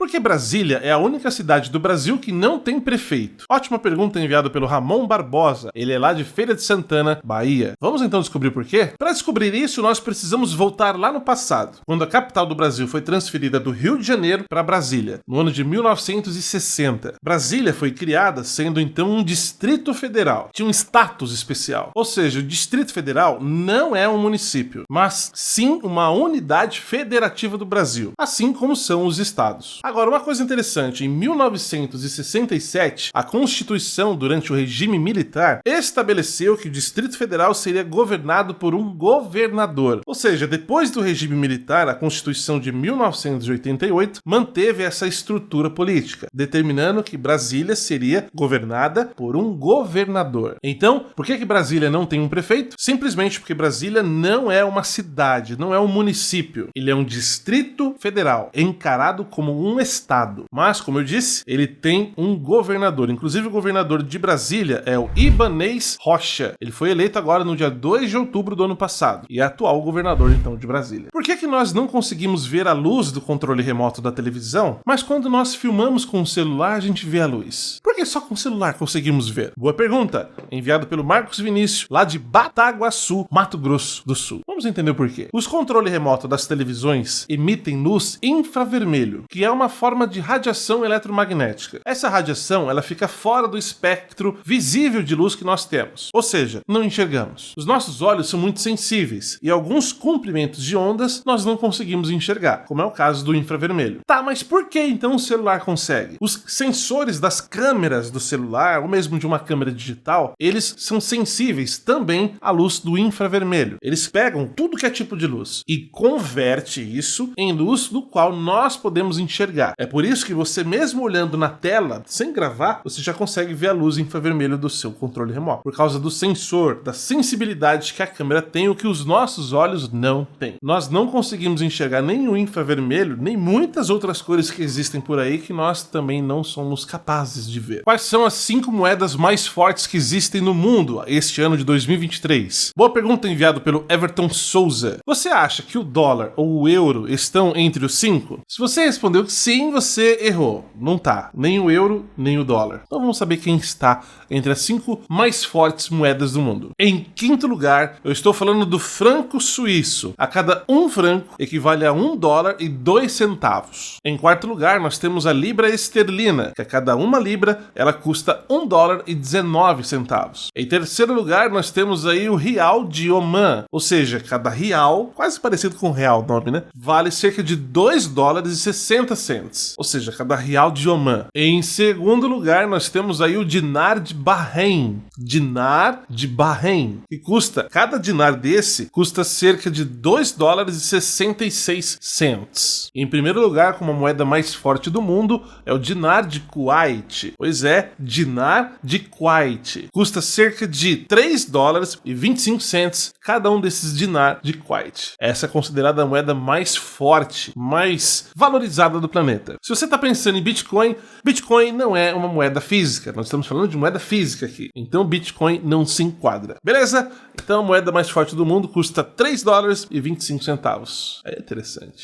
Porque Brasília é a única cidade do Brasil que não tem prefeito. Ótima pergunta enviada pelo Ramon Barbosa. Ele é lá de Feira de Santana, Bahia. Vamos então descobrir por quê? Para descobrir isso, nós precisamos voltar lá no passado, quando a capital do Brasil foi transferida do Rio de Janeiro para Brasília, no ano de 1960. Brasília foi criada sendo então um distrito federal. Tinha um status especial. Ou seja, o Distrito Federal não é um município, mas sim uma unidade federativa do Brasil, assim como são os estados. Agora, uma coisa interessante, em 1967, a Constituição, durante o regime militar, estabeleceu que o Distrito Federal seria governado por um governador. Ou seja, depois do regime militar, a Constituição de 1988 manteve essa estrutura política, determinando que Brasília seria governada por um governador. Então, por que Brasília não tem um prefeito? Simplesmente porque Brasília não é uma cidade, não é um município. Ele é um distrito federal, encarado como um estado. Mas, como eu disse, ele tem um governador. Inclusive, o governador de Brasília é o Ibanez Rocha. Ele foi eleito agora no dia 2 de outubro do ano passado e é atual governador, então, de Brasília. Por que nós não conseguimos ver a luz do controle remoto da televisão, mas quando nós filmamos com o celular, a gente vê a luz? Por que só com o celular conseguimos ver? Boa pergunta. Enviado pelo Marcos Vinícius, lá de Bataguaçu, Mato Grosso do Sul. Vamos entender por quê. Os controles remotos das televisões emitem luz infravermelho, que é uma forma de radiação eletromagnética. Essa radiação, ela fica fora do espectro visível de luz que nós temos, ou seja, não enxergamos. Os nossos olhos são muito sensíveis e alguns comprimentos de ondas nós não conseguimos enxergar, como é o caso do infravermelho. Tá, mas por que então o celular consegue? Os sensores das câmeras do celular, ou mesmo de uma câmera digital, eles são sensíveis também à luz do infravermelho. Eles pegam tudo que é tipo de luz e converte isso em luz do qual nós podemos enxergar. É por isso que você, mesmo olhando na tela, sem gravar, você já consegue ver a luz infravermelho do seu controle remoto, por causa do sensor, da sensibilidade que a câmera tem, o que os nossos olhos não têm. Nós não conseguimos enxergar nem o infravermelho, nem muitas outras cores que existem por aí que nós também não somos capazes de ver. Quais são as 5 moedas mais fortes que existem no mundo este ano de 2023? Boa pergunta enviada pelo Everton Souza. Você acha que o dólar ou o euro estão entre os 5? Se você respondeu que sim, você errou. Não tá. Nem o euro, nem o dólar. Então vamos saber quem está entre as 5 mais fortes moedas do mundo. Em quinto lugar, eu estou falando do franco suíço. A cada um franco equivale a $1,02. Em quarto lugar, nós temos a libra esterlina, que a cada uma libra ela custa $1,19. Em terceiro lugar, nós temos aí o real de Omã, ou seja, cada real, quase parecido com real o nome, né? Vale cerca de $2,60. Ou seja, cada real de Omã. Em segundo lugar, nós temos aí o dinar de Bahrein. Dinar de Bahrein, que custa, cada dinar desse custa cerca de $2,66. Em primeiro lugar, como a moeda mais forte do mundo, é o dinar de Kuwait. Pois é, dinar de Kuwait. Custa cerca de $3,25 cada um desses dinar de Kuwait. Essa é considerada a moeda mais forte, mais valorizada do planeta. Se você está pensando em Bitcoin, Bitcoin não é uma moeda física. Nós estamos falando de moeda física aqui. Então Bitcoin não se enquadra. Beleza? Então a moeda mais forte do mundo custa $3,25. É interessante.